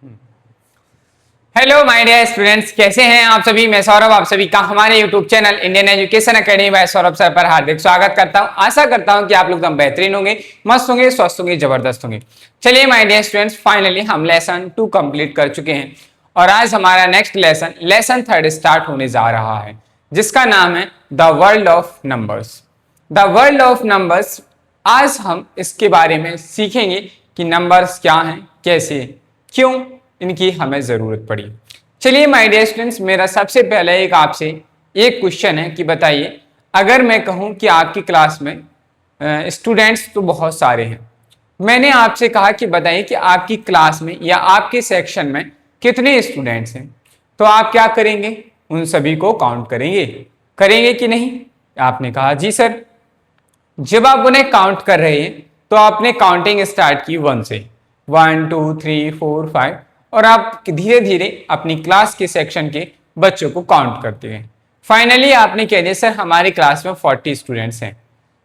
Hello my dear students, कैसे हैं आप सभी। मैं सौरभ आप सभी का हमारे YouTube channel Indian education academy by Saurabh sir पर हार्दिक स्वागत करता हूं। आशा करता हूं कि आप लोग एकदम बेहतरीन होंगे, मस्त होंगे, स्वस्थ होंगे, जबरदस्त होंगे। चलिए माय डियर स्टूडेंट्स, फाइनली हम लेसन 2 कंप्लीट कर चुके हैं और आज हमारा नेक्स्ट लेसन 3 स्टार्ट होने जा रहा है, जिसका नाम है the world of numbers. The world of numbers. आज हम इसके बारे में सीखेंगे कि नंबर्स क्या हैं, कैसे, क्यों इनकी हमें जरूरत पड़ी। चलिए माय डियर स्टूडेंट्स, मेरा सबसे पहले एक आपसे एक क्वेश्चन है कि बताइए, अगर मैं कहूं कि आपकी क्लास में स्टूडेंट्स तो बहुत सारे हैं, मैंने आपसे कहा कि बताइए कि आपकी क्लास में या आपके सेक्शन में कितने स्टूडेंट्स हैं, तो आप क्या करेंगे, उन सभी को काउंट करेंगे कि नहीं। आपने कहा जी सर। जब आप उन्हें काउंट कर रहे हैं तो आपने काउंटिंग स्टार्ट की 1 से, 1 2 3 4 5 और आप धीरे धीरे अपनी क्लास के सेक्शन के बच्चों को काउंट करते हैं। फाइनली आपने कह दिया सर हमारी क्लास में 40 स्टूडेंट्स हैं।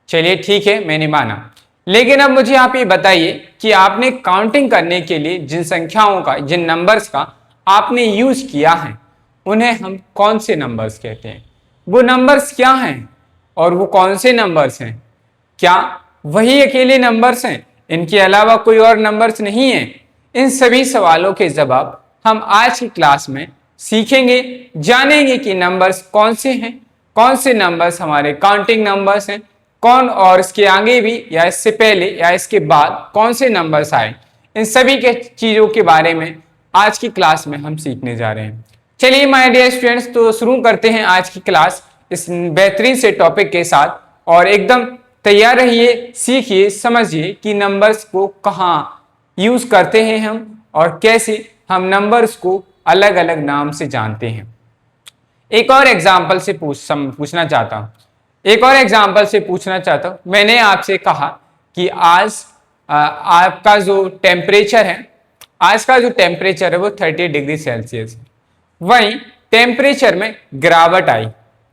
चलिए ठीक है, मैंने माना, लेकिन अब मुझे आप ये बताइए कि आपने काउंटिंग करने के लिए जिन संख्याओं का, जिन नंबर्स का आपने यूज किया है, उन्हें हम कौन से नंबर्स कहते हैं, वो नंबर्स क्या हैं और वो कौन से नंबर्स हैं। क्या वही अकेले नंबर्स हैं, इनके अलावा कोई और नंबर्स नहीं है। इन सभी सवालों के जवाब हम आज की क्लास में सीखेंगे, जानेंगे कि नंबर्स कौन से हैं, कौन से नंबर्स हमारे काउंटिंग नंबर्स हैं, कौन और इसके आगे भी या इससे पहले या इसके बाद कौन से नंबर्स आए। इन सभी के चीजों के बारे में आज की क्लास में हम सीखने जा रहे हैं। चलिए माय डियर स्टूडेंट्स, तो शुरू करते हैं आज की क्लास इस बेहतरीन से टॉपिक के साथ। और एकदम तैयार रहिए, सीखिए, समझिए कि नंबर्स को कहाँ यूज करते हैं हम और कैसे हम नंबर्स को अलग अलग नाम से जानते हैं। एक और एग्जाम्पल से पूछना चाहता हूं। मैंने आपसे कहा कि आज आपका जो टेम्परेचर है, वो 30 डिग्री सेल्सियस है। वहीं टेम्परेचर में गिरावट आई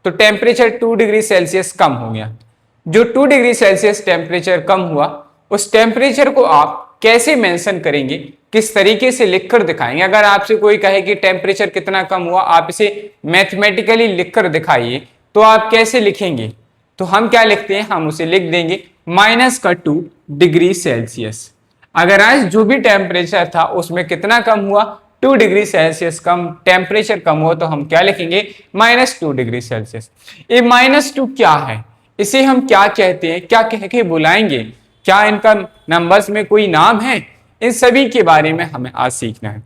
तो टेम्परेचर 2 डिग्री सेल्सियस कम हो गया। जो 2 डिग्री सेल्सियस टेम्परेचर कम हुआ, उस टेम्परेचर को आप कैसे मेंशन करेंगे, किस तरीके से लिखकर दिखाएंगे। अगर आपसे कोई कहे कि टेम्परेचर कितना कम हुआ, आप इसे मैथमेटिकली लिखकर दिखाइए, तो आप कैसे लिखेंगे। तो हम क्या लिखते हैं, हम उसे लिख देंगे -2 डिग्री सेल्सियस। अगर आज जो भी टेम्परेचर था उसमें कितना कम हुआ, 2 डिग्री सेल्सियस कम टेम्परेचर कम हुआ, तो हम क्या लिखेंगे, -2 डिग्री सेल्सियस। ये -2 क्या है, इसे हम क्या कहते हैं, क्या कह के बुलाएंगे, क्या इनका नंबर्स में कोई नाम है, इन सभी के बारे में हमें आज सीखना है।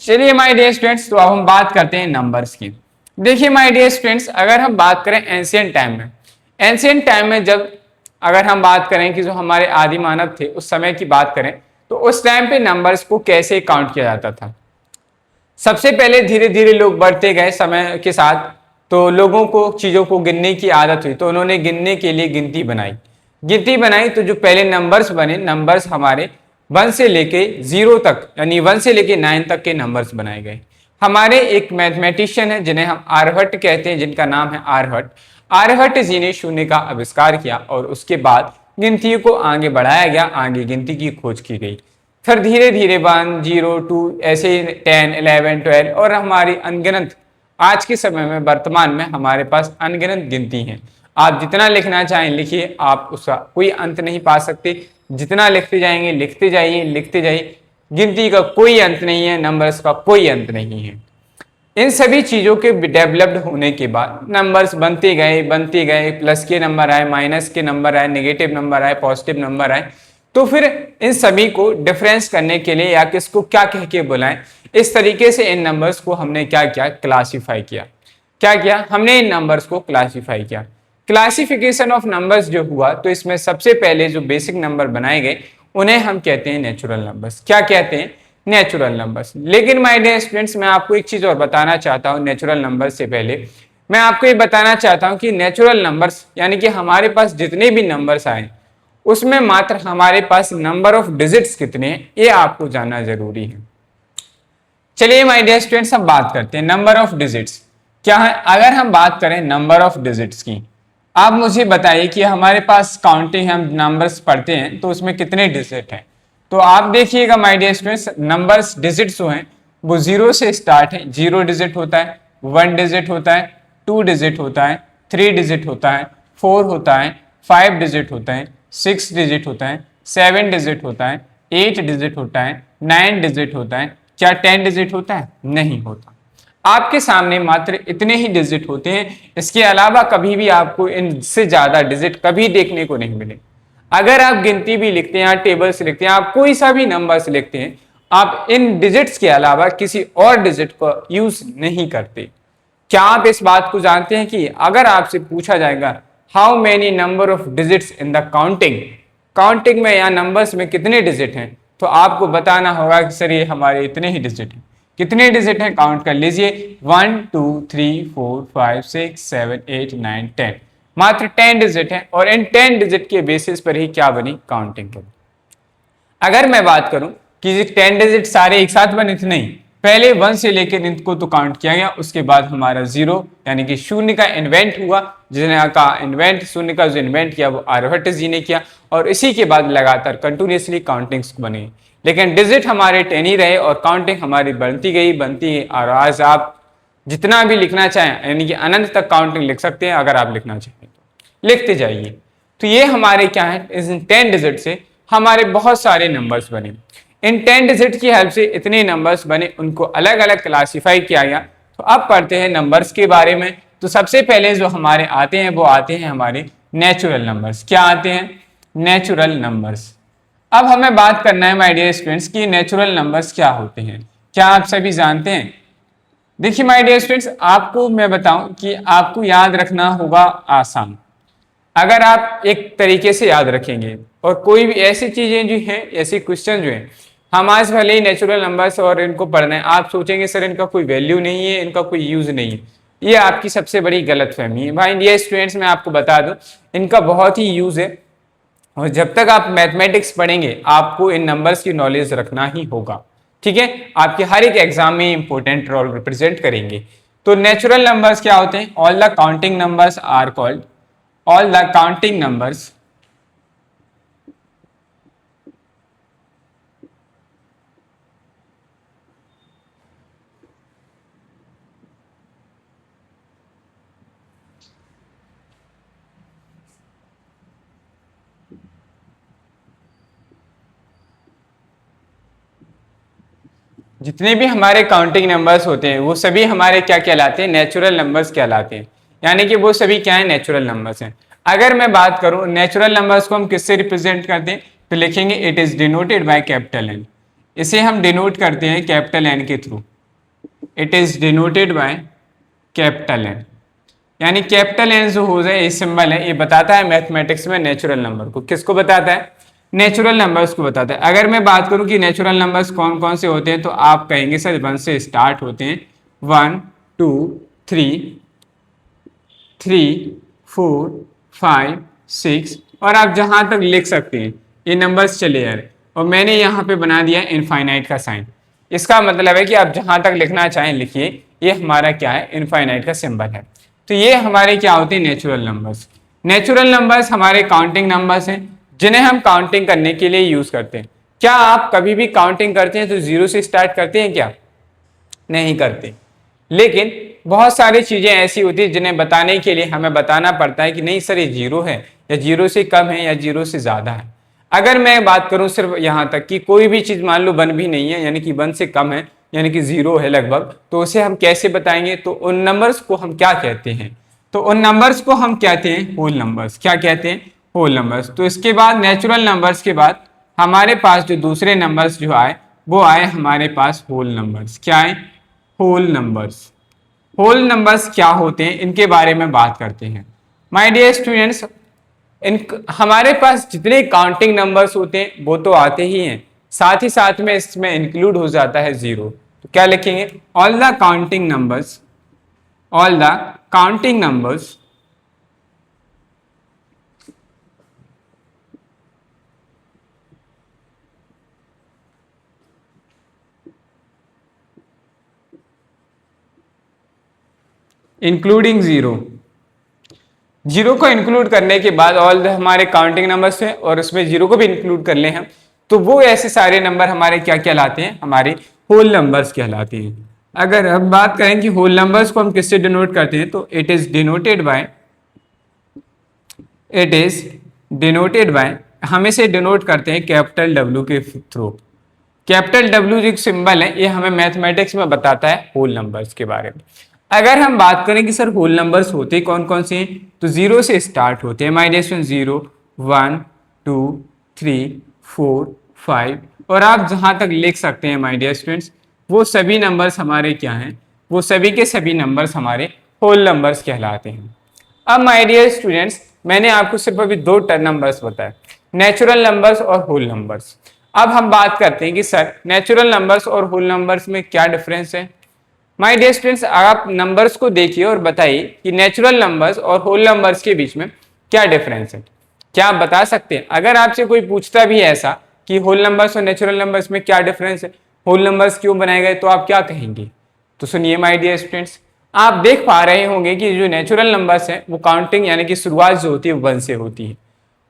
चलिए माय डियर स्टूडेंट्स, तो अब हम बात करते हैं नंबर्स की। देखिए माय डियर स्टूडेंट्स, अगर हम बात करें एंशिएंट टाइम में जब अगर हम बात करें कि जो हमारे आदि मानव थे उस समय की बात करें, तो उस टाइम पे नंबर्स को कैसे काउंट किया जाता था। सबसे पहले धीरे धीरे लोग बढ़ते गए समय के साथ, तो लोगों को चीजों को गिनने की आदत हुई, तो उन्होंने गिनने के लिए गिनती बनाई। तो जो पहले नंबर्स बने, नंबर्स हमारे 1 से लेके 0 तक, यानी 1 से लेके 9 तक के नंबर्स बनाए गए। हमारे एक मैथमेटिशियन है जिन्हें हम आर्यभट्ट कहते हैं, जिनका नाम है आर्यभट्ट जी ने शून्य का आविष्कार किया और उसके बाद गिनती को आगे बढ़ाया गया, आगे गिनती की खोज की गई। फिर धीरे धीरे 1 0 2 ऐसे 10 11 12 और हमारी अनगिनत, आज के समय में वर्तमान में हमारे पास अनगिनत गिनती हैं। आप जितना लिखना चाहें लिखिए, आप उसका कोई अंत नहीं पा सकते। जितना लिखते जाएंगे, लिखते जाइए, गिनती का कोई अंत नहीं है, नंबर्स का कोई अंत नहीं है। इन सभी चीजों के डेवलप्ड होने के बाद नंबर्स बनते गए, प्लस के नंबर आए, माइनस के नंबर आए, नेगेटिव नंबर आए, पॉजिटिव नंबर आए। तो फिर इन सभी को डिफरेंस करने के लिए या किसको क्या कह के बुलाएं, इस तरीके से इन नंबर्स को हमने क्या किया, क्लासीफाई किया। हमने इन नंबर्स को क्लासीफाई किया। क्लासिफिकेशन ऑफ नंबर्स जो हुआ, तो इसमें सबसे पहले जो बेसिक नंबर बनाए गए उन्हें हम कहते हैं नेचुरल नंबर्स। क्या कहते हैं, नेचुरल नंबर्स। लेकिन माय डियर स्टूडेंट्स, मैं आपको एक चीज और बताना चाहता हूं। नेचुरल नंबर्स से पहले मैं आपको ये बताना चाहता हूं कि नेचुरल नंबर्स यानी कि हमारे पास जितने भी नंबर्स आए उसमें मात्र हमारे पास नंबर ऑफ डिजिट्स कितने हैं, ये आपको जानना जरूरी है। चलिए माय डियर स्टूडेंट्स, हम बात करते हैं नंबर ऑफ डिजिट्स क्या है। अगर हम बात करें नंबर ऑफ डिजिट्स की, आप मुझे बताइए कि हमारे पास काउंटिंग, हम नंबर्स पढ़ते हैं तो उसमें कितने डिजिट हैं। तो आप देखिएगा my dear students, numbers digits जो हैं वो 0 से स्टार्ट है। 0 डिजिट होता है, 1 डिजिट होता है, 2 डिजिट होता है, 3 डिजिट होता है, 4 होता है, 5 डिजिट होता है, 6 डिजिट होता है, 7 डिजिट होता है, 8 डिजिट होता है, 9 डिजिट होता है। क्या 10 डिजिट होता है? नहीं होता। आपके सामने मात्र इतने ही डिजिट होते हैं, इसके अलावा कभी भी आपको इनसे ज्यादा डिजिट कभी देखने को नहीं मिले। अगर आप गिनती भी लिखते हैं, टेबल्स लिखते हैं, आप कोई सा भी नंबर्स लिखते हैं, आप इन डिजिट्स के अलावा किसी और डिजिट को यूज नहीं करते। क्या आप इस बात को जानते हैं कि अगर आपसे पूछा जाएगा how many number of digits in the counting, counting में या नंबर्स में कितने डिजिट हैं, तो आपको बताना होगा कि सर ये हमारे इतने ही डिजिट हैं। कितने डिजिट हैं काउंट कर लीजिए, 1 2 3 4 5 6 7 8 9 10, मात्र 10 डिजिट हैं। और इन 10 डिजिट के बेसिस पर ही क्या बनी? काउंटिंग बनी। अगर मैं बात करूं कि 10 डिजिट सारे एक साथ बने थे, नहीं, पहले 1 से लेकर इनको तो काउंट किया गया, उसके बाद हमारा 0 यानी कि शून्य का इन्वेंट हुआ, जिसने का इन्वेंट, शून्य का जो इन्वेंट किया वो आर्यभट्ट जी ने किया, और इसी के बाद लगातार कंटिन्यूसली काउंटिंग्स बनी। लेकिन डिजिट हमारे 10 ही रहे और काउंटिंग हमारी बनती गई बनती गई, और आज आप जितना भी लिखना चाहें यानी कि अनंत तक काउंटिंग लिख सकते हैं। अगर आप लिखना चाहें तो लिखते जाइए। तो ये हमारे क्या है, इस 10 डिजिट से हमारे बहुत सारे नंबर्स बने। इन 10 डिजिट की हेल्प से इतने नंबर्स बने, उनको अलग अलग क्लासिफाई किया गया। तो अब पढ़ते हैं नंबर्स के बारे में। तो सबसे पहले जो हमारे आते हैं वो आते हैं हमारे नेचुरल नंबर्स। क्या आते हैं? Natural numbers. अब हमें बात करना है माय डियर स्टूडेंट्स कि नेचुरल नंबर्स क्या होते हैं। क्या आप सभी जानते हैं? देखिए माय डियर स्टूडेंट्स, आपको मैं बताऊं कि आपको याद रखना होगा आसान। अगर आप एक तरीके से याद रखेंगे और कोई भी ऐसी चीजें जो हैं, ऐसे क्वेश्चन जो हैं, हम आज भले ही नेचुरल नंबर्स और इनको पढ़ना है, आप सोचेंगे सर इनका कोई वैल्यू नहीं है, इनका कोई यूज नहीं है। ये आपकी सबसे बड़ी गलतफहमी है भाई। ये स्टूडेंट्स मैं आपको बता दूं, इनका बहुत ही यूज है। और जब तक आप मैथमेटिक्स पढ़ेंगे आपको इन नंबर्स की नॉलेज रखना ही होगा, ठीक है। आपके हर एक एग्जाम में इंपॉर्टेंट रोल रिप्रेजेंट करेंगे। तो नेचुरल नंबर्स क्या होते हैं? All the counting numbers are called, all the counting numbers जितने भी हमारे काउंटिंग नंबर्स होते हैं वो सभी हमारे क्या कहलाते हैं? नेचुरल नंबर्स कहलाते हैं। यानी कि वो सभी क्या है? नेचुरल नंबर्स हैं। अगर मैं बात करूं नेचुरल नंबर्स को हम किससे रिप्रेजेंट करते हैं, तो लिखेंगे it is denoted by capital N. इसे हम डिनोट करते हैं कैपिटल एन के through. It is denoted by capital N, यानी कैपिटल एन जो हो जाए ये सिंबल है, ये बताता है मैथमेटिक्स में नेचुरल नंबर को। किसको बताता है? नेचुरल नंबर्स को बताता है। अगर मैं बात करूं कि नेचुरल नंबर्स कौन कौन से होते हैं, तो आप कहेंगे सर 1 से स्टार्ट होते हैं, 1 2 3 3 4 5 6, और आप जहां तक लिख सकते हैं ये नंबर्स चले आ रहे। और मैंने यहाँ पे बना दिया इनफाइनाइट का साइन। इसका मतलब है कि आप जहां तक लिखना चाहें लिखिए, ये हमारा क्या है? इनफाइनाइट का सिंबल है। तो ये हमारे क्या होते हैं? Natural numbers. नेचुरल नंबर्स हमारे काउंटिंग नंबर्स हैं जिन्हें हम काउंटिंग करने के लिए यूज करते हैं। क्या आप कभी भी काउंटिंग करते हैं तो 0 से स्टार्ट करते हैं क्या? नहीं करते। लेकिन बहुत सारी चीजें ऐसी होती है जिन्हें बताने के लिए हमें बताना पड़ता है कि नहीं सर ये 0 है, या 0 से कम है, या 0 से ज्यादा है। अगर मैं बात करूं सिर्फ यहां तक कि कोई भी चीज मान लो 1 भी नहीं है, यानी कि 1 से कम है, यानी कि 0 है लगभग, तो उसे हम कैसे बताएंगे? तो उन नंबर्स को हम क्या कहते हैं? तो उन नंबर्स को हम कहते हैं होल नंबर्स। क्या कहते हैं? Whole numbers. तो इसके बाद नेचुरल नंबर्स के बाद हमारे पास जो दूसरे नंबर्स जो आए वो आए हमारे पास होल नंबर्स। क्या है? Whole numbers. होल नंबर्स क्या होते हैं इनके बारे में बात करते हैं। माय डियर स्टूडेंट्स, इन हमारे पास जितने काउंटिंग नंबर्स होते हैं वो तो आते ही हैं, साथ ही साथ में इसमें इंक्लूड हो जाता है 0। तो क्या लिखेंगे? All the counting numbers, all the counting numbers including 0। 0 को इंक्लूड करने के बाद ऑल द हमारे काउंटिंग नंबर्स हैं और उसमें 0 को भी इंक्लूड कर ले हम, तो वो ऐसे सारे नंबर हमारे क्या कहलाते हैं, हमारे होल नंबर्स कहलाते हैं। अगर अब बात करें कि होल नंबर्स को हम किससे डिनोट करते हैं, तो इट इज डिनोटेड बाय हम इसे डिनोट करते हैं कैपिटल डब्ल्यू के थ्रू। कैपिटल डब्ल्यू जो सिंबल है ये हमें मैथमेटिक्स में बताता है होल नंबर्स के बारे में। अगर हम बात करें कि सर होल नंबर्स होते कौन कौन से हैं, तो जीरो से स्टार्ट होते हैं माय डियर स्टूडेंट, 0 1 2 3 4 5, और आप जहां तक लिख सकते हैं माय डियर स्टूडेंट्स, वो सभी नंबर्स हमारे क्या हैं, वो सभी के सभी नंबर्स हमारे होल नंबर्स कहलाते हैं। अब माय डियर स्टूडेंट्स मैंने आपको सिर्फ अभी दो नंबर्स बताए, नेचुरल नंबर्स और होल नंबर्स। अब हम बात करते हैं कि सर नेचुरल नंबर्स और होल नंबर्स में क्या डिफरेंस है। माय डियर स्टूडेंट्स आप नंबर्स को देखिए और बताइए कि नेचुरल नंबर्स और होल नंबर्स के बीच में क्या डिफरेंस है। क्या आप बता सकते हैं? अगर आपसे कोई पूछता भी है ऐसा कि होल नंबर्स और नेचुरल नंबर्स में क्या डिफरेंस है, होल नंबर्स क्यों बनाए गए, तो आप क्या कहेंगे? तो सुनिए माय डियर स्टूडेंट्स, आप देख पा रहे होंगे कि जो नेचुरल नंबर्स हैं वो काउंटिंग यानी कि शुरुआत जो होती है वो 1 से होती है,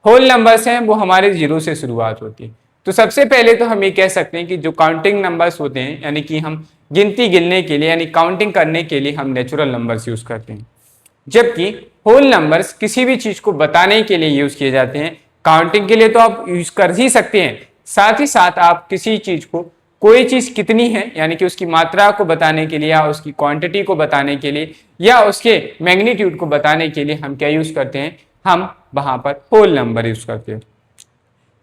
होल नंबर्स हैं वो हमारे 0 से शुरुआत होती है। तो सबसे पहले तो हम ये कह सकते हैं कि जो काउंटिंग नंबर्स होते हैं यानी कि हम गिनती गिनने के लिए यानी काउंटिंग करने के लिए हम नेचुरल नंबर्स यूज करते हैं, जबकि होल नंबर्स किसी भी चीज को बताने के लिए यूज किए जाते हैं। काउंटिंग के लिए तो आप यूज कर ही सकते हैं, साथ ही साथ आप किसी चीज को, कोई चीज कितनी है यानी कि उसकी मात्रा को बताने के लिए या उसकी क्वांटिटी को बताने के लिए या उसके मैग्नीट्यूड को बताने के लिए हम क्या यूज करते हैं, हम वहां पर होल नंबर यूज करते हैं।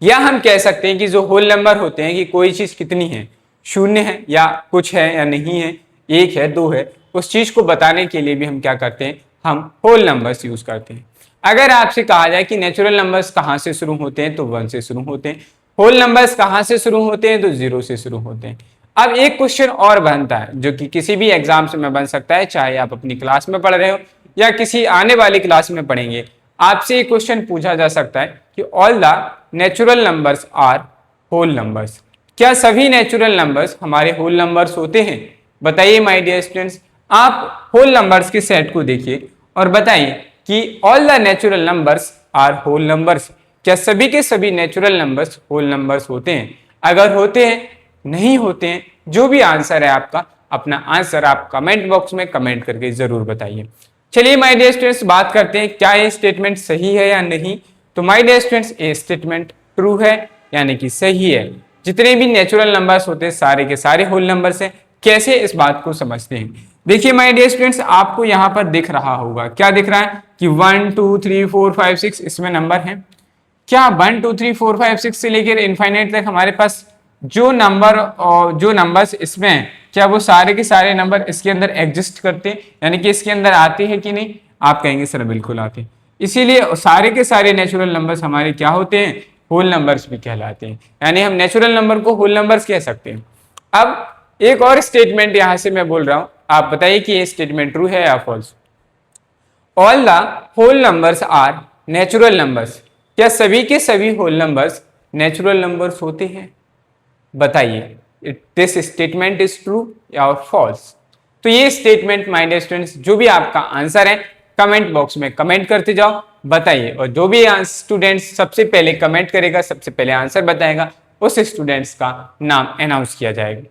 या हम कह सकते हैं कि जो होल नंबर होते हैं कि कोई चीज कितनी है, शून्य है या कुछ है या नहीं है, एक है दो है, उस चीज को बताने के लिए भी हम क्या करते हैं, हम होल नंबर्स यूज करते हैं। अगर आपसे कहा जाए कि नेचुरल नंबर्स कहाँ से शुरू होते हैं, तो 1 से शुरू होते हैं। होल नंबर्स कहाँ से शुरू होते हैं, तो 0 से शुरू होते हैं। अब एक क्वेश्चन और बनता है जो कि किसी भी एग्जाम से में बन सकता है, चाहे आप अपनी क्लास में पढ़ रहे हो या किसी आने वाली क्लास में पढ़ेंगे। आपसे एक क्वेश्चन पूछा जा सकता है कि all the natural numbers are whole numbers, क्या सभी नेचुरल नंबर्स हमारे होल नंबर्स होते हैं? बताइए माय डियर स्टूडेंट्स, आप होल नंबर्स के सेट को देखिए और बताइए कि all the natural numbers are whole numbers, क्या सभी के सभी नेचुरल नंबर्स होल नंबर्स होते हैं? अगर होते हैं, नहीं होते हैं, जो भी आंसर है आपका, अपना आंसर आप कमेंट बॉक्स में कमेंट करके जरूर बताइए। चलिए माय डियर स्टूडेंट्स बात करते हैं क्या ये स्टेटमेंट सही है या नहीं। तो माय डियर स्टूडेंट्स ये स्टेटमेंट ट्रू है यानी कि सही है। जितने भी नेचुरल नंबर्स होते हैं सारे के सारे होल नंबर्स हैं। कैसे इस बात को समझते हैं, देखिए माय डियर स्टूडेंट्स आपको यहाँ पर दिख रहा होगा, क्या दिख रहा है कि 1 2 3 4 5 6 इसमें नंबर है। क्या 1 2 3 4 5 6 से लेकर इनफाइनाइट तक हमारे पास जो नंबर और जो नंबर्स इसमें हैं, क्या वो सारे के सारे नंबर इसके अंदर एग्जिस्ट करते हैं यानी कि इसके अंदर आते हैं कि नहीं? आप कहेंगे सर बिल्कुल आते हैं। इसीलिए सारे के सारे नेचुरल नंबर्स हमारे क्या होते हैं, होल नंबर्स भी कहलाते हैं, यानी हम नेचुरल नंबर को होल नंबर्स कह सकते हैं। अब एक और स्टेटमेंट यहां से मैं बोल रहा हूं, आप बताइए कि ये स्टेटमेंट ट्रू है या false. All the whole numbers are natural numbers, क्या सभी के सभी होल नंबर्स नेचुरल नंबर्स होते हैं? बताइए दिस स्टेटमेंट इज ट्रू या फॉल्स। तो ये स्टेटमेंट माय डियर स्टूडेंट्स जो भी आपका आंसर है कमेंट बॉक्स में कमेंट करते जाओ, बताइए, और जो भी स्टूडेंट्स सबसे पहले कमेंट करेगा, सबसे पहले आंसर बताएगा, उस स्टूडेंट्स का नाम अनाउंस किया जाएगा।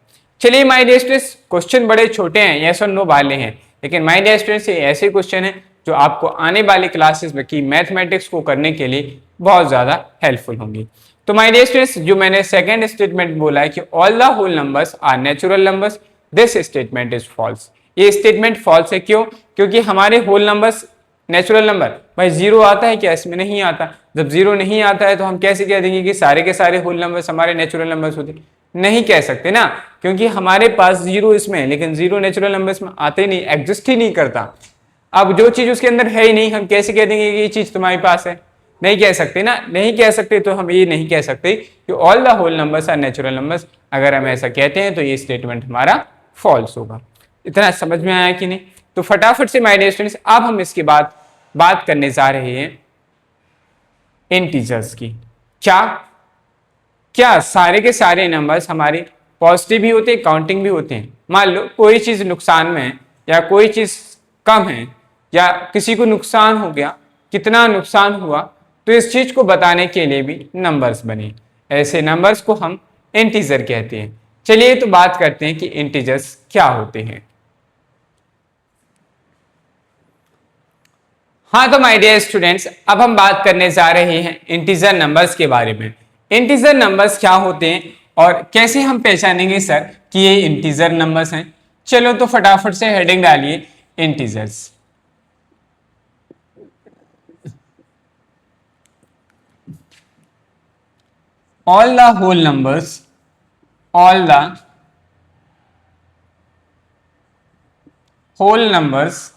चलिए माय डियर स्टूडेंट्स क्वेश्चन बड़े छोटे हैं, यस और नो वाले हैं, लेकिन माय डियर स्टूडेंट्स ये ऐसे क्वेश्चन हैं जो आपको आने वाली क्लासेस में की मैथमेटिक्स को करने के लिए बहुत ज्यादा हेल्पफुल होंगी। तो माय डियर स्टूडेंट्स जो मैंने सेकंड स्टेटमेंट बोला है कि all the whole numbers are natural numbers, this statement is false. ये स्टेटमेंट फॉल्स है, क्यों? क्योंकि हमारे होल नंबर्स नेचुरल नंबर, भाई 0 आता है क्या? इसमें नहीं आता। जब 0 नहीं आता है तो हम कैसे कह देंगे कि सारे के सारे होल नंबर्स हमारे नेचुरल नंबर्स होते? नहीं कह सकते ना, क्योंकि हमारे पास 0 इसमें है लेकिन 0 नेचुरल नंबर्स में आते ही नहीं, एग्जिस्ट ही नहीं करता। अब जो चीज उसके अंदर है ही नहीं, हम कैसे कह देंगे कि ये चीज तुम्हारे पास है? नहीं कह सकते ना, नहीं कह सकते। तो हम ये नहीं कह सकते कि all the whole numbers are natural numbers. अगर हम ऐसा कहते हैं तो ये स्टेटमेंट हमारा फॉल्स होगा। इतना समझ में आया कि नहीं? तो फटाफट से माय डियर स्टूडेंट्स अब हम इसके बाद बात करने जा रहे हैं इंटीजर्स की। क्या सारे के सारे नंबर्स हमारे पॉजिटिव भी होते हैं, काउंटिंग भी होते हैं? मान लो कोई चीज नुकसान में है या कोई चीज कम है या किसी को नुकसान हो गया, कितना नुकसान हुआ, तो इस चीज को बताने के लिए भी नंबर्स बने। ऐसे नंबर्स को हम इंटीजर कहते हैं। चलिए तो बात करते हैं कि इंटीजर्स क्या होते हैं। हाँ तो माय डियर स्टूडेंट्स, अब हम बात करने जा रहे हैं इंटीजर नंबर्स के बारे में। इंटीजर नंबर्स क्या होते हैं और कैसे हम पहचानेंगे सर कि ये इंटीजर नंबर्स हैं। चलो तो फटाफट से हेडिंग डालिए integers. All the whole numbers, all the whole numbers,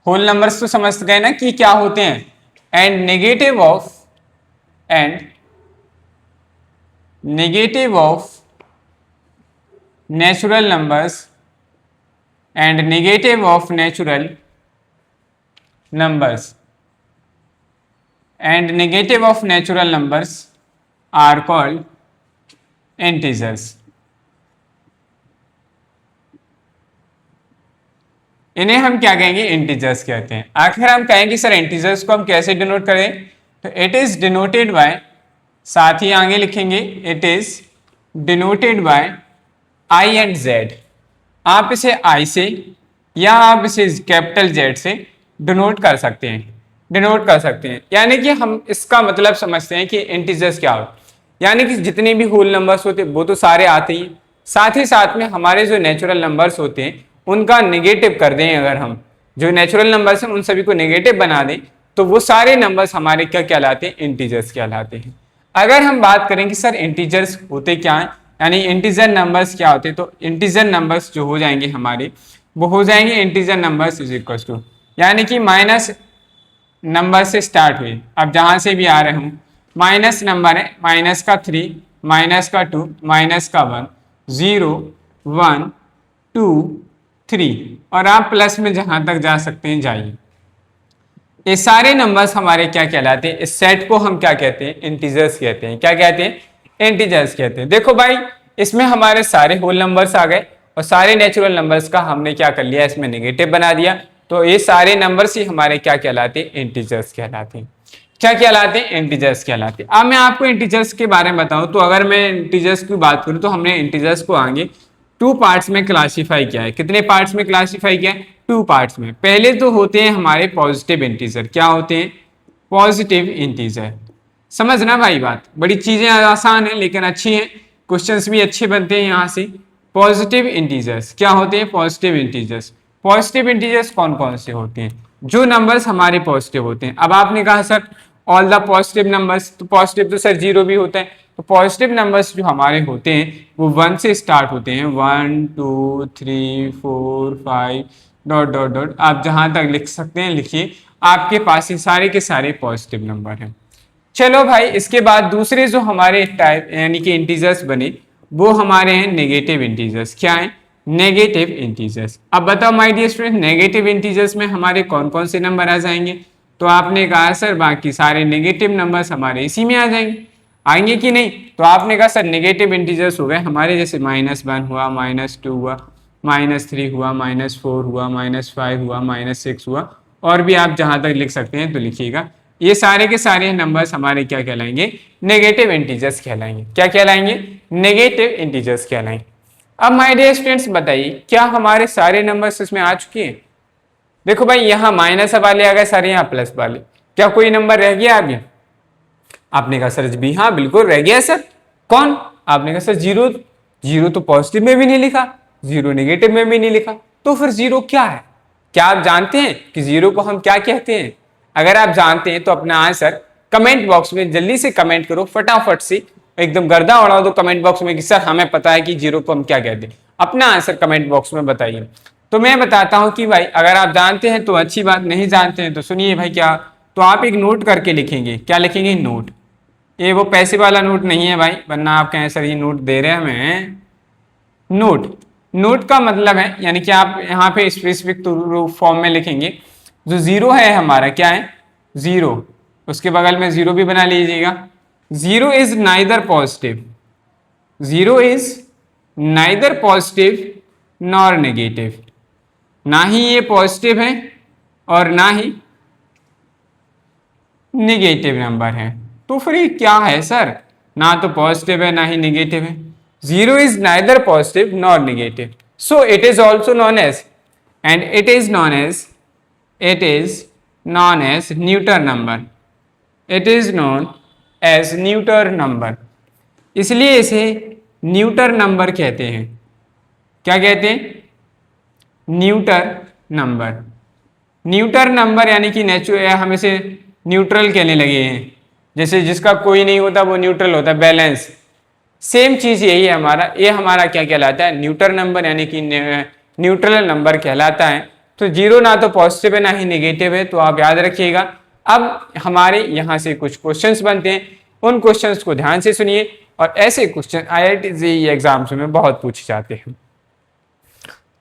whole numbers तो समझ गए ना कि क्या होते हैं, and negative of natural numbers and negative of natural numbers and negative of natural numbers are called integers. इन्हें हम क्या कहेंगे, इंटीजर्स कहते हैं। आखिर हम कहेंगे सर इंटीजर्स को हम कैसे डिनोट करें, तो इट इज डिनोटेड बाय, साथ ही आगे लिखेंगे it is denoted bye I and Z. आप इसे आई से या आप इसे कैपिटल जेड से डिनोट कर सकते हैं, यानी कि हम इसका मतलब समझते हैं कि इंटीजर्स क्या हो, यानी कि जितने भी होल नंबर्स होते हैं वो तो सारे आते ही, साथ ही साथ में हमारे जो नेचुरल नंबर्स होते हैं उनका नेगेटिव कर दें। अगर हम जो नेचुरल नंबर्स हैं उन सभी को नेगेटिव बना दें तो वो सारे नंबर्स हमारे क्या कहलाते हैं, इंटीजर्स कहलाते हैं। अगर हम बात करें कि सर इंटीजर्स होते क्या हैं, यानी इंटीजर नंबर्स क्या होते हैं, तो इंटीजर नंबर्स जो हो जाएंगे हमारे वो हो जाएंगे integer numbers is equal to, यानी कि माइनस नंबर से स्टार्ट हुए, अब जहां से भी आ रहे हूं माइनस नंबर है, माइनस का 3, माइनस का 2, माइनस का 1, 0, 1, 2, 3 और आप प्लस में जहां तक जा सकते हैं जाइए। ये सारे नंबर्स हमारे क्या कहलाते हैं, इस सेट को हम क्या कहते हैं, इंटीजर्स कहते हैं। क्या कहते हैं, इंटीजर्स कहते हैं। देखो भाई इसमें हमारे सारे होल नंबर्स आ गए और सारे नेचुरल नंबर्स का हमने क्या कर लिया, इसमें नेगेटिव बना दिया, तो ये सारे नंबर्स ही हमारे क्या कहलाते हैं, इंटीजर्स कहलाते हैं। क्या कहलाते हैं, इंटीजर्स कहलाते हैं। अब मैं आपको इंटीजर्स के बारे में बताऊं तो अगर मैं इंटीजर्स की बात करूं तो हमने इंटीजर्स को आगे 2 पार्ट्स में क्लासीफाई किया है। कितने पार्ट्स में क्लासीफाई किया है, 2 पार्ट्स में। पहले तो होते हैं हमारे पॉजिटिव इंटीजर। क्या होते हैं, पॉजिटिव इंटीजर। समझना भाई बात, बड़ी चीजें आसान है लेकिन अच्छी हैं, क्वेश्चंस भी अच्छे बनते हैं यहाँ से। पॉजिटिव इंटीजर्स क्या होते हैं, पॉजिटिव इंटीजर्स। पॉजिटिव इंटीजर्स कौन कौन से होते हैं, जो नंबर्स हमारे पॉजिटिव होते हैं। अब आपने कहा sir all the positive numbers, तो पॉजिटिव तो सर 0 भी होता है, तो पॉजिटिव नंबर्स जो हमारे होते हैं वो 1 से स्टार्ट होते हैं, 1 2 3 4 5 डॉट डॉट डॉट, आप जहां तक लिख सकते हैं लिखिए, आपके पास ये सारे के सारे पॉजिटिव नंबर हैं। चलो भाई इसके बाद दूसरे जो हमारे टाइप यानी कि इंटीजर्स बने वो हमारे हैं नेगेटिव इंटीजर्स। क्या है, नेगेटिव इंटीजर्स। अब बताओ my dear student, negative integers में हमारे कौन कौन से नंबर आ जाएंगे, तो आपने कहा सर बाकी सारे नेगेटिव नंबर्स हमारे इसी में आ जाएंगे, आएंगे कि नहीं, तो आपने कहा सर नेगेटिव इंटीजर्स हो गए हमारे, जैसे -1 हुआ, -2 हुआ, -3 हुआ, -4 हुआ, -5 हुआ, -6 हुआ, और भी आप जहां तक लिख सकते हैं तो लिखिएगा। ये सारे के सारे नंबर्स हमारे क्या कहलाएंगे, नेगेटिव इंटीजर्स कहलाएंगे। क्या कहलाएंगे, नेगेटिव इंटीजर्स कहलाएंगे। अब माय डियर स्टूडेंट्स बताइए क्या हमारे सारे नंबर्स इसमें आ चुके हैं। देखो भाई यहाँ माइनस वाले आ गए सारे, यहाँ प्लस वाले, क्या कोई नंबर रह गया आगे। आपने कहा सर भी हाँ बिल्कुल रह गया सर, कौन, आपने कहा सर 0, 0 तो पॉजिटिव में भी नहीं लिखा, 0 नेगेटिव में भी नहीं लिखा, तो फिर 0 क्या है। क्या आप जानते हैं कि 0 को हम क्या कहते हैं। अगर आप जानते हैं तो अपना आंसर कमेंट बॉक्स में जल्दी से कमेंट करो, फटाफट से एकदम गर्दा उड़ा दो कमेंट बॉक्स में कि सर हमें पता है कि 0 को हम क्या कहते हैं। अपना आंसर कमेंट बॉक्स में बताइए। तो मैं बताता हूं कि भाई अगर आप जानते हैं तो अच्छी बात, नहीं जानते हैं तो सुनिए भाई क्या, तो आप एक नोट करके लिखेंगे। क्या लिखेंगे, नोट। ये वो पैसे वाला नोट नहीं है भाई, वरना आप कहें सर ये नोट दे रहे हैं हमें। नोट, नोट का मतलब है यानी कि आप यहाँ पे स्पेसिफिक फॉर्म में लिखेंगे। जो 0 है हमारा क्या है, 0, उसके बगल में 0 भी बना लीजिएगा। 0 is neither positive, 0 is neither positive nor negative, ना ही ये पॉजिटिव है और ना ही नेगेटिव नंबर है। तो फिर ये क्या है सर, ना तो पॉजिटिव है ना ही निगेटिव है। Zero is neither positive nor negative, so it is also known as and it is known as neutral number, it is known as neutral number, इसलिए इसे न्यूटन नंबर कहते हैं। क्या कहते हैं? Newton number. न्यूटन नंबर यानी कि natural, हम इसे न्यूट्रल कहने लगे हैं, जैसे जिसका कोई नहीं होता वो न्यूट्रल होता है, बैलेंस। सेम चीज यही है हमारा, ये हमारा क्या कहलाता है? न्यूटन नंबर यानी कि न्यूट्रल नंबर कहलाता है। तो जीरो ना तो पॉजिटिव है ना ही नेगेटिव है, तो आप याद रखिएगा। अब हमारे यहाँ से कुछ क्वेश्चंस बनते हैं, उन क्वेश्चंस को ध्यान से सुनिए, और ऐसे क्वेश्चन IIT JEE एग्जाम्स में बहुत पूछे जाते हैं।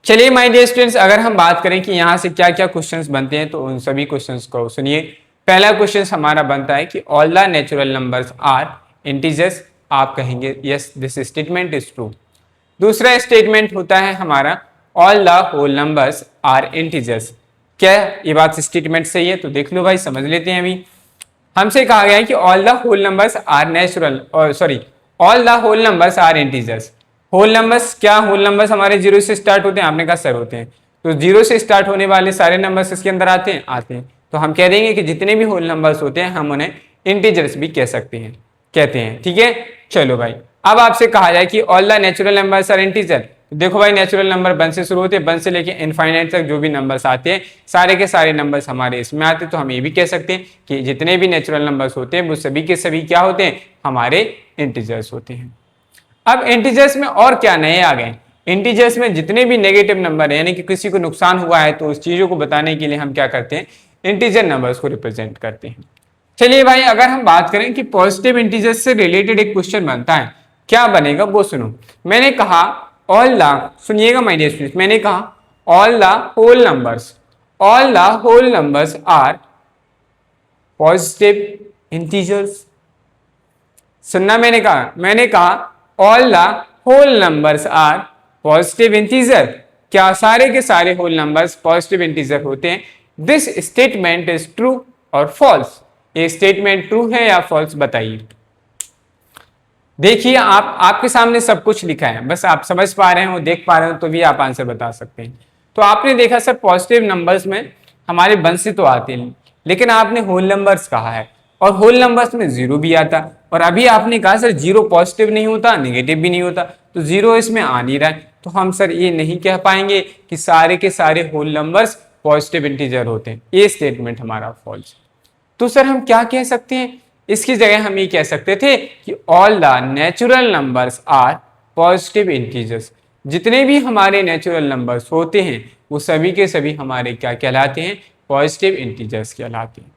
चलिए माय डियर स्टूडेंट्स, अगर हम बात करें कि यहाँ से क्या क्या क्वेश्चंस बनते हैं, तो उन सभी क्वेश्चंस को सुनिए। पहला क्वेश्चन हमारा बनता है कि all the natural numbers are integers. आप कहेंगे yes this statement is true. दूसरा स्टेटमेंट होता है हमारा all the whole numbers are integers. क्या ये बात स्टेटमेंट सही है? तो देख लो भाई, समझ लेते हैं। अभी हमसे कहा गया है कि all the whole numbers are natural, और sorry, all the whole numbers are integers. Whole numbers, क्या होल नंबर्स हमारे जीरो से स्टार्ट होते हैं? आपने कहा सर होते हैं। तो जीरो से स्टार्ट होने वाले सारे नंबर्स इसके अंदर आते हैं? आते हैं। तो हम कह देंगे कि जितने भी होल नंबर्स होते हैं हम उन्हें इंटीजर्स भी कह सकते हैं, कहते हैं। ठीक है, चलो भाई, अब आपसे कहा जाए कि all the natural numbers are integer. देखो भाई, नेचुरल नंबर 1 से शुरू होते हैं, 1 से लेके इनफाइनाइट तक जो भी नंबर्स आते हैं सारे के सारे नंबर्स हमारे इसमें आते हैं। तो हम ये भी कह सकते हैं कि जितने भी नेचुरल नंबर्स होते हैं वो सभी के सभी क्या होते हैं? हमारे इंटीजर्स होते हैं। अब इंटीजर्स में और क्या नए आ गए? इंटीजर्स में जितने भी नेगेटिव नंबर है, यानी कि किसी को नुकसान हुआ है, तो उस चीजों को बताने के लिए हम क्या करते हैं? इंटीजर नंबर्स को रिप्रेजेंट करते हैं। चलिए भाई, अगर हम बात करें कि पॉजिटिव इंटीजर्स से रिलेटेड एक क्वेश्चन बनता है, क्या बनेगा वो सुनो। मैंने कहा ऑल द, सुनिएगा माय डियर स्टूडेंट्स, मैंने कहा all the whole numbers are positive integers. सुनना, मैंने कहा all the whole numbers are positive integer. क्या सारे के सारे होल नंबर्स पॉजिटिव इंटीजर होते हैं? दिस स्टेटमेंट इज ट्रू और फॉल्स। ये स्टेटमेंट ट्रू है या फॉल्स, बताइए। देखिए, आपके सामने सब कुछ लिखा है, बस आप समझ पा रहे हो, देख पा रहे हो, तो भी आप आंसर बता सकते हैं। तो आपने देखा सर, पॉजिटिव नंबर्स में हमारे 1 से तो आते हैं, लेकिन आपने होल नंबर्स कहा है, और होल नंबर्स में जीरो भी आता, और अभी आपने कहा सर जीरो पॉजिटिव नहीं होता, नेगेटिव भी नहीं होता, तो जीरो इसमें आ नहीं रहा है। तो हम सर ये नहीं कह पाएंगे कि सारे के सारे होल नंबर्स पॉजिटिव इंटीजर होते हैं। ये स्टेटमेंट हमारा फॉल्स। तो सर हम क्या कह सकते हैं? इसकी जगह हम ये कह सकते थे कि all the natural numbers are positive integers. जितने भी हमारे नेचुरल नंबर्स होते हैं वो सभी के सभी हमारे क्या कहलाते हैं? पॉजिटिव इंटीजर्स कहलाते हैं।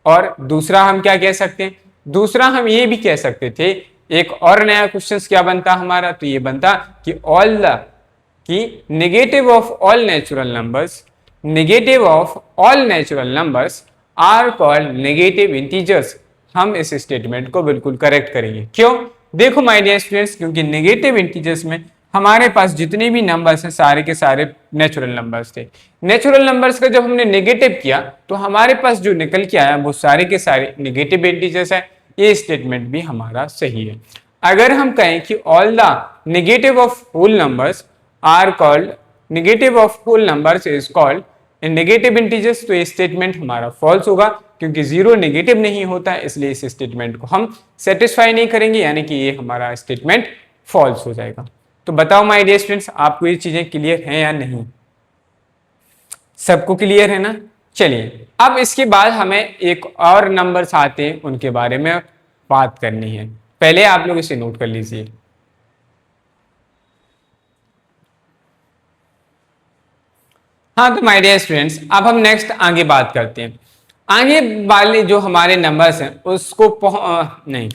और दूसरा हम क्या कह सकते हैं? दूसरा हम ये भी कह सकते थे, एक और नया क्वेश्चन क्या बनता हमारा? तो ये बनता कि ऑल द, कि negative of all natural numbers are called negative integers. हम इस स्टेटमेंट को बिल्कुल करेक्ट करेंगे। क्यों? देखो माय डियर स्टूडेंट्स, क्योंकि नेगेटिव इंटीजर्स में हमारे पास जितने भी नंबर्स हैं सारे के सारे नेचुरल नंबर्स थे। नेचुरल नंबर्स का जब हमने नेगेटिव किया तो हमारे पास जो निकल के आया वो सारे के सारे नेगेटिव इंटीजर्स है। ये स्टेटमेंट भी हमारा सही है। अगर हम कहें कि all the negative of whole numbers are called, negative of whole numbers is called negative integers, तो ये स्टेटमेंट हमारा फॉल्स होगा, क्योंकि जीरो नेगेटिव नहीं होता है, इसलिए इस स्टेटमेंट को हम सेटिस्फाई नहीं करेंगे, यानी कि ये हमारा स्टेटमेंट फॉल्स हो जाएगा। तो बताओ माय डियर स्टूडेंट्स, आपको ये चीजें क्लियर हैं या नहीं? सबको क्लियर है ना? चलिए, अब इसके बाद हमें एक और नंबर्स आते हैं, उनके बारे में बात करनी है। पहले आप लोग इसे नोट कर लीजिए। हाँ, तो माय डियर स्टूडेंट्स, अब हम नेक्स्ट आगे बात करते हैं। आगे वाले जो हमारे नंबर्स हैं उसको नहीं,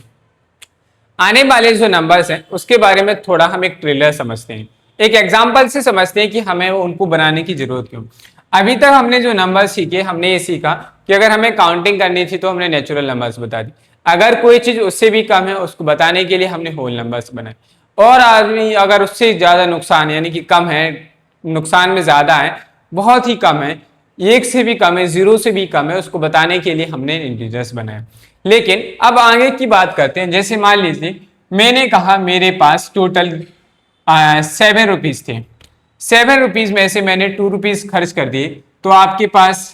आने वाले जो नंबर्स हैं उसके बारे में थोड़ा हम एक ट्रेलर समझते हैं, एक एग्जांपल से समझते हैं कि हमें उनको बनाने की जरूरत क्यों। अभी तक हमने जो नंबर सीखे, हमने ये सीखा कि अगर हमें काउंटिंग करनी थी तो हमने नेचुरल नंबर्स बता दी, अगर कोई चीज उससे भी कम है उसको बताने के लिए हमने होल नंबर्स बनाए, और आदमी अगर उससे ज्यादा नुकसान यानी कि कम है, नुकसान में ज्यादा है, बहुत ही कम है, एक से भी कम है, जीरो से भी कम है, उसको बताने के लिए हमने इंटीजर्स बनाए। लेकिन अब आगे की बात करते हैं। जैसे मान लीजिए मैंने कहा मेरे पास टोटल 7 रुपीज थे, 7 रुपीज में से मैंने 2 रुपीज खर्च कर दिए, तो आपके पास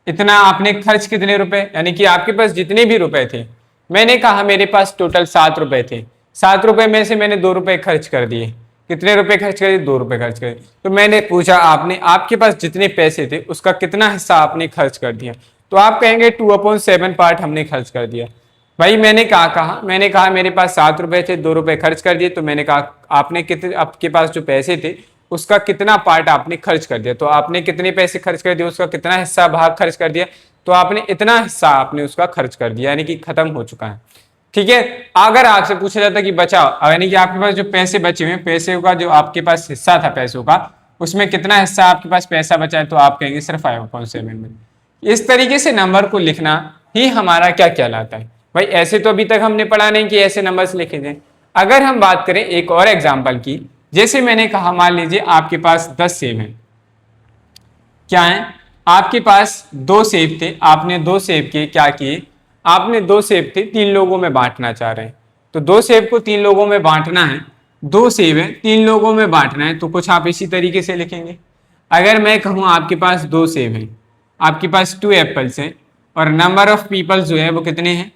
इतना आपने खर्च कितने रुपए, यानी कि आपके पास जितने भी रुपए थे, मैंने कहा मेरे पास टोटल 7 रुपए थे, 7 रुपए में से मैंने 2 रुपए खर्च कर दिए। कितने रुपए खर्च कर दिए? 2 रुपए खर्च कर दिए। तो मैंने पूछा आपने आपके पास जितने पैसे थे उसका कितना हिस्सा आपने खर्च कर दिया, तो आप कहेंगे 2/7 पार्ट हमने खर्च कर दिया। भाई मैंने कहा मैंने कहा मेरे पास 7 रुपए थे, 2 रुपए खर्च कर दिए, तो मैंने कहा आपने कितने, आपके पास जो पैसे थे उसका कितना पार्ट आपने खर्च कर दिया, तो आपने कितने पैसे खर्च कर दिए, उसका कितना हिस्सा भाग खर्च कर दिया, तो आपने इतना हिस्सा आपने उसका खर्च कर दिया, यानी कि खत्म हो चुका है। ठीक है, अगर आपसे पूछा जाता कि बचाओ, यानी कि आपके पास जो पैसे बचे हुए, पैसे का जो आपके पास हिस्सा था पैसों का, उसमें कितना हिस्सा आपके पास पैसा बचा है, तो आप कहेंगे सिर्फ 5/7 में। इस तरीके से नंबर को लिखना ही हमारा क्या कहलाता है। भाई ऐसे तो अभी तक हमने पढ़ा नहीं कि ऐसे नंबर्स लिखे जाए। अगर हम बात करें एक और एग्जांपल की, जैसे मैंने कहा मान लीजिए आपके पास 10 सेब हैं। क्या है? आपके पास 2 सेब थे, आपने 2 सेब के क्या किए, आपने 2 सेब थे 3 लोगों में बांटना चाह रहे हैं, तो 2 सेब को 3 लोगों में बांटना है, 2 सेब है 3 लोगों में बांटना है, तो कुछ आप इसी तरीके से लिखेंगे। अगर मैं कहूँ आपके पास 2 सेब हैं, आपके पास 2 एप्पल्स हैं, और नंबर ऑफ पीपल जो है वो कितने हैं,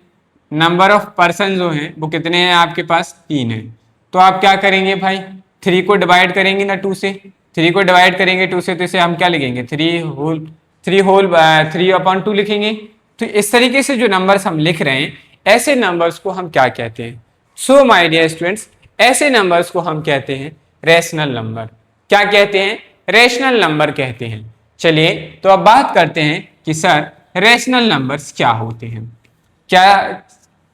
नंबर ऑफ पर्सन जो हैं वो कितने हैं, आपके पास 3 हैं, तो आप क्या करेंगे भाई, 3 को डिवाइड करेंगे ना 2 से, 3 को डिवाइड करेंगे 2 से, तो इसे हम क्या लिखेंगे 3/2 लिखेंगे। तो इस तरीके से जो नंबर्स हम लिख रहे हैं, ऐसे नंबर्स को हम क्या कहते हैं? सो माय डियर स्टूडेंट्स, ऐसे नंबर्स को हम कहते हैं रैशनल नंबर। क्या कहते हैं? रैशनल नंबर कहते हैं। चलिए तो अब बात करते हैं कि सर रैशनल नंबर्स क्या होते हैं, क्या,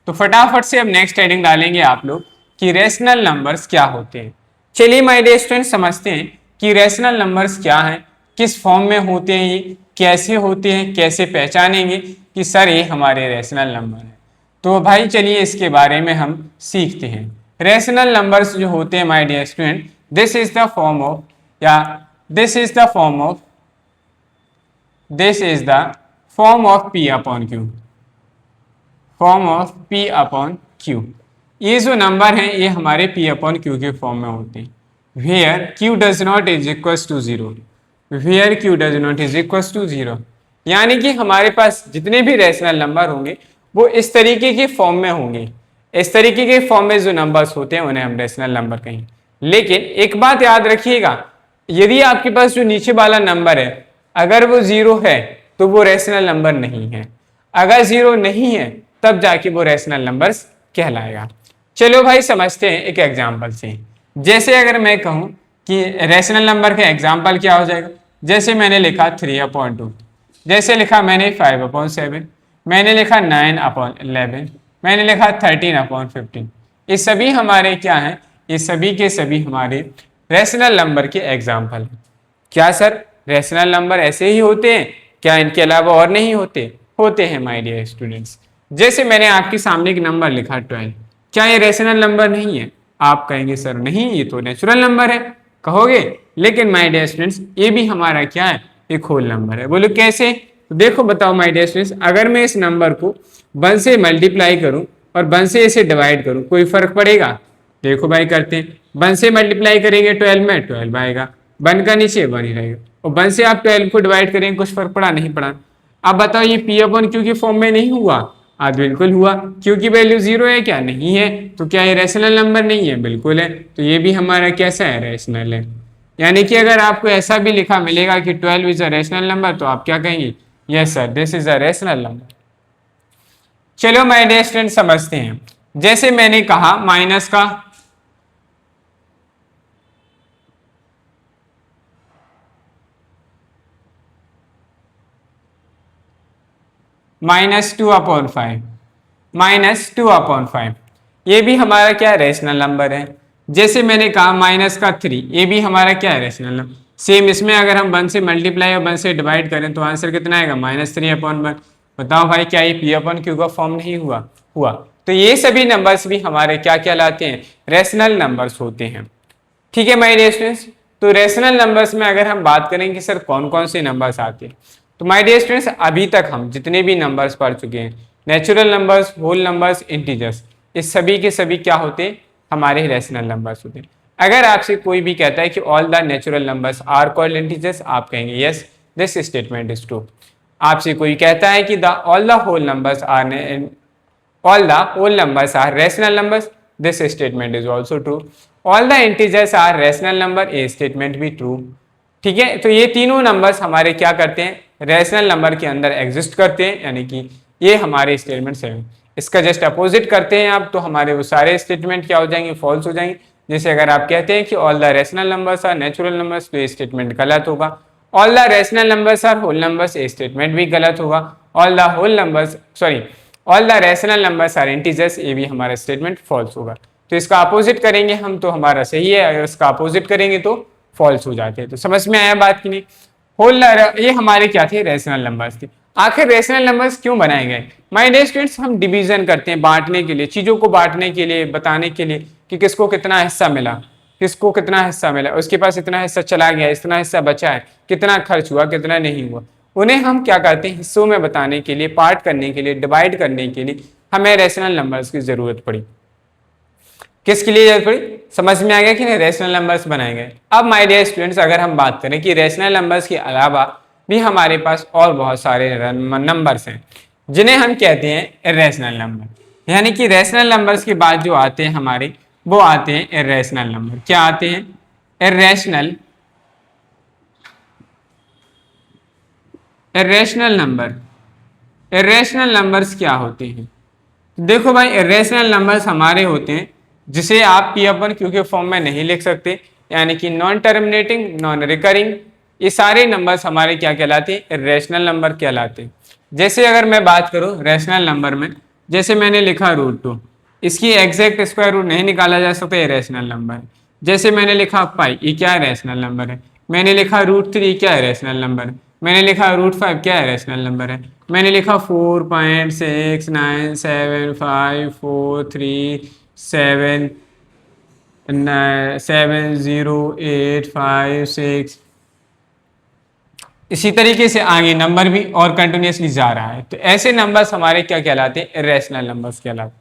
तो फटाफट से अब नेक्स्ट हेडिंग डालेंगे आप लोग कि रैशनल नंबर्स क्या होते हैं। चलिए माय डियर स्टूडेंट्स समझते हैं कि रैशनल नंबर्स क्या हैं, किस फॉर्म में होते हैं, ये कैसे होते हैं, कैसे पहचानेंगे कि सर ये हमारे रैशनल नंबर हैं। तो भाई चलिए इसके बारे में हम सीखते हैं। रैशनल नंबर्स जो होते हैं my dear student, this is the form of, या this is the form of, this is the form of P upon Q, form of P upon Q। ये जो नंबर हैं ये हमारे P अपॉन Q के फॉर्म में होते हैं। Where Q does not is equals to 0, where Q does not is equals to 0, यानी कि हमारे पास जितने भी रैशनल नंबर होंगे वो इस तरीके के फॉर्म में होंगे। इस तरीके के फॉर्म में जो नंबर्स होते हैं उन्हें हम रैशनल नंबर कहेंगे। लेकिन एक बात याद रखिएगा, यदि आपके पास जो नीचे वाला नंबर है अगर वो 0 है तो वो रैशनल नंबर नहीं है, अगर 0 नहीं है तब जाके वो रैशनल नंबर्स कहलाएगा। चलो भाई समझते हैं एक एग्जांपल से। जैसे अगर मैं कहूं कि रैशनल नंबर का एग्जांपल क्या हो जाएगा, जैसे मैंने लिखा 3/2, जैसे लिखा मैंने 5/7, मैंने लिखा 9/11, मैंने लिखा 13/15, ये सभी हमारे क्या हैं, ये सभी के सभी हमारे रैशनल नंबर के एग्जाम्पल हैं। क्या सर रैशनल नंबर ऐसे ही होते हैं क्या, इनके अलावा और नहीं होते? होते हैं माय डियर स्टूडेंट्स। जैसे मैंने आपके सामने एक नंबर लिखा 12, क्या ये रैशनल नंबर नहीं है? आप कहेंगे सर नहीं ये तो नेचुरल नंबर है, कहोगे, लेकिन माय डियर स्टूडेंट्स ये भी हमारा क्या है, एक होल नंबर है। बोलो कैसे? तो देखो बताओ माय डियर स्टूडेंट्स, अगर मैं इस नंबर को 1 से मल्टीप्लाई करूं और 1 से इसे डिवाइड करूं, कोई फर्क पड़ेगा? देखो भाई करते हैं, 1 से मल्टीप्लाई करेंगे 12 में 12 आएगा, 1 का नीचे 1 ही रहेगा, और 1 से आप 12 को डिवाइड करेंगे, कुछ फर्क पड़ा? नहीं पड़ा। अब बताओ ये P अपॉन Q के फॉर्म में नहीं हुआ? आज बिल्कुल हुआ, क्योंकि वैल्यू 0 है क्या? नहीं है, तो क्या ये रैशनल नंबर नहीं है? बिल्कुल है, तो ये भी हमारा कैसा है, रैशनल है। यानी कि अगर आपको ऐसा भी लिखा मिलेगा कि 12 इज अ रैशनल नंबर, तो आप क्या कहेंगे, yes sir this is a rational number. चलो माय डियर स्टूडेंट समझते हैं। जैसे मैंने कहा माइनस का -2/5, -2/5, ये भी हमारा क्या रैशनल नंबर है। जैसे मैंने कहा माइनस का 3, ये भी हमारा क्या है, रैशनल नंबर। सेम इसमें अगर हम 1 से मल्टीप्लाई और 1 से डिवाइड करें तो आंसर कितना आएगा, -3/1। बताओ भाई क्या ये P अपॉन Q का फॉर्म नहीं हुआ? हुआ। तो ये सभी नंबर्स भी हमारे क्या कहलाते हैं, रैशनल नंबर्स होते हैं। ठीक है माय डियर स्टूडेंट्स, तो रैशनल नंबर्स में अगर हम बात करें कि सर कौन कौन से नंबर्स आते हैं, तो माय डियर स्टूडेंट्स अभी तक हम जितने भी नंबर्स पढ़ चुके हैं natural numbers, whole numbers, integers, इस सभी के सभी क्या होते हैं, हमारे रैशनल नंबर्स होते हैं। अगर आपसे कोई भी कहता है कि all the natural numbers are called integers, आप कहेंगे yes, this statement is true. आपसे कोई कहता है कि the all the whole numbers are all the whole numbers are rational numbers, this statement is also true. all the integers are rational number, ये statement भी true। ठीक है, तो ये तीनों नंबर्स हमारे क्या करते हैं, रैशनल नंबर के अंदर एग्जिस्ट करते हैं, यानी कि ये हमारे स्टेटमेंट 7। इसका जस्ट अपोजिट करते हैं आप, तो हमारे वो सारे स्टेटमेंट क्या हो जाएंगे, फॉल्स हो जाएंगे। जैसे अगर आप कहते हैं कि all the rational numbers are natural numbers, तो ये स्टेटमेंट गलत होगा। All the rational numbers are whole numbers, ये स्टेटमेंट भी गलत होगा। All the whole numbers all the rational numbers are integers, ये भी हमारा स्टेटमेंट फॉल्स होगा। तो इसका अपोजिट करेंगे हम तो हमारा सही है, अगर इसका अपोजिट करेंगे तो फॉल्स हो जाते हैं। तो समझ में आया बात की नहीं। होल, ये हमारे क्या थे, रैशनल नंबर्स थे। आखिर रैशनल नंबर्स क्यों बनाए गए? माय डियर स्टूडेंट्स, हम डिवीजन करते हैं बांटने के लिए, चीज़ों को बांटने के लिए, बताने के लिए कि किसको कितना हिस्सा मिला, किसको कितना हिस्सा मिला, उसके पास इतना हिस्सा चला गया, इतना हिस्सा बचा है, कितना खर्च हुआ, कितना नहीं हुआ। उन्हें हम क्या करते हैं, हिस्सों में बताने के लिए, पार्ट करने के लिए, डिवाइड करने के लिए हमें रैशनल नंबर्स की जरूरत पड़ी। किसके लिए जरूरत पड़ी? समझ में आ गया कि नहीं, रैशनल नंबर्स बनाए गए। अब माय डियर स्टूडेंट्स, अगर हम बात करें कि रैशनल नंबर्स के अलावा भी हमारे पास और बहुत सारे नंबर्स हैं जिन्हें हम कहते हैं इरेशनल नंबर, यानी कि रैशनल नंबर्स के बाद जो आते हैं हमारे, वो आते हैं इरेशनल नंबर। क्या आते हैं? Irrational number. इरेशनल नंबर्स क्या होते हैं? देखो भाई, इरेशनल नंबर्स हमारे होते हैं जिसे आप पी अपन क्यू के फॉर्म में नहीं लिख सकते, यानी कि नॉन टर्मिनेटिंग, नॉन रिकरिंग, ये सारे नंबर्स हमारे क्या कहलाते हैं, इरेशनल नंबर कहलाते हैं। जैसे अगर मैं बात करूं रैशनल नंबर में, जैसे मैंने लिखा √2, इसकी एग्जैक्ट स्क्वायर रूट नहीं निकाला जा सकता, ये रैशनल नंबर है। जैसे मैंने लिखा पाई, ये क्या है, रैशनल नंबर है। मैंने लिखा √3, क्या है, रैशनल नंबर है। मैंने लिखा √5, क्या है, रैशनल नंबर है। मैंने लिखा 4.69754370856, इसी तरीके से आगे नंबर भी और कंटिन्यूसली जा रहा है। तो ऐसे नंबर्स हमारे क्या कहलाते हैं, इरेशनल नंबर्स कहलाते हैं।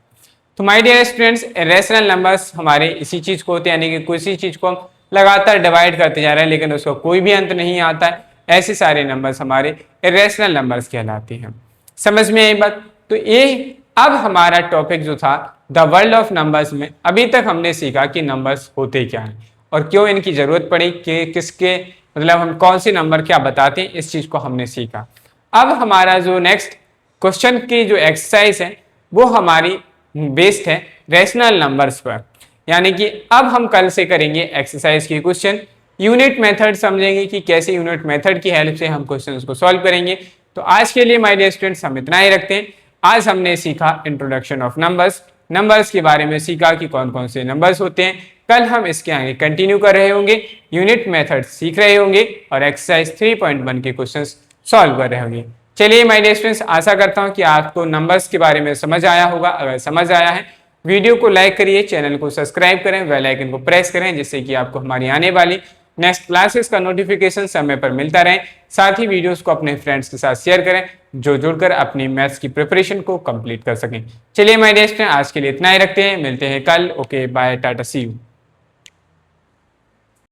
तो my dear students, irrational numbers हमारे इसी चीज को होते हैं, यानी कि किसी चीज को हम लगातार डिवाइड करते जा रहे हैं लेकिन उसका कोई भी अंत नहीं आता है, ऐसे सारे नंबर्स हमारे इरेशनल नंबर्स कहलाते हैं। समझ में आई बात? तो ये अब हमारा टॉपिक जो था द वर्ल्ड ऑफ नंबर्स में, अभी तक हमने सीखा कि नंबर्स होते क्या हैं और क्यों इनकी जरूरत पड़ी, कि किसके मतलब हम कौन से नंबर क्या बताते हैं, इस चीज को हमने सीखा। अब हमारा जो नेक्स्ट क्वेश्चन की जो एक्सरसाइज है वो हमारी बेस्ड है रैशनल नंबर्स पर, यानी कि अब हम कल से करेंगे एक्सरसाइज की क्वेश्चन, यूनिट मेथड समझेंगे कि कैसे यूनिट मेथड की हेल्प से हम क्वेश्चंस को सॉल्व करेंगे। तो आज के लिए माय डियर स्टूडेंट्स हम इतना ही रखते हैं। आज हमने सीखा इंट्रोडक्शन ऑफ नंबर्स, नंबर्स के बारे में सीखा कि कौन कौन से नंबर्स होते हैं। कल हम इसके आगे कंटिन्यू कर रहे होंगे, यूनिट मेथड सीख रहे होंगे और एक्सरसाइज 3.1 के क्वेश्चंस सॉल्व कर रहे होंगे। चलिए माय डियर स्टूडेंट्स, आशा करता हूं कि आपको नंबर्स के बारे में समझ आया होगा। अगर समझ आया है, वीडियो को लाइक करिए, चैनल को सब्सक्राइब करें, बेल आइकन को प्रेस करें, जिससे कि आपको हमारी आने वाली नेक्स्ट क्लासेस का नोटिफिकेशन समय पर मिलता रहे। साथ ही वीडियोस को अपने फ्रेंड्स के साथ शेयर करें जो जुड़कर अपनी मैथ्स की प्रिपरेशन को कंप्लीट कर सकें। चलिए माय डियर स्टूडेंट, आज के लिए इतना ही रखते हैं, मिलते हैं कल। Okay bye, tata, see you.